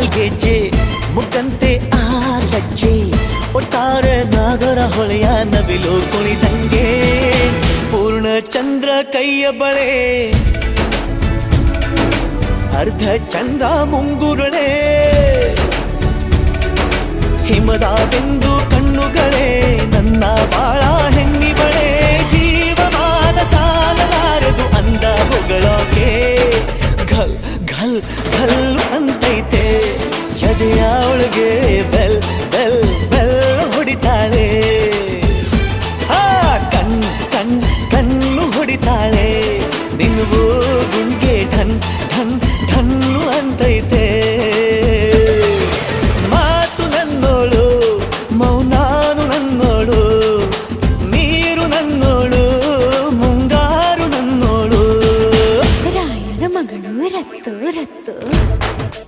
ಕಾಲ್ಗೆಜ್ಜೆ ಮುಖಂತೆ ಆ ಲಜ್ಜೆ ಒಟ್ಟಾರೆ ನಾಗರ ಹೊಳೆಯ ನವಿಲು ಕುಣಿದಂಗೆ ಪೂರ್ಣ ಚಂದ್ರ ಕೈಯ ಬಳೆ ಅರ್ಧ ಚಂದ್ರ ಮುಂಗುರುಳೆ ಹಿಮದ ಬಿಂದು ಕಣ್ಣುಗಳೇ ನನ್ನ ಬಾಳ ಹೆಣ್ಣಿ ಬಳೆ ಜೀವಮಾನ ಸಾಲಲಾರದು ಅಂದ ಹೊಗಳೋಕೆ ಘಲ್ ಘಲ್ ಘಲ್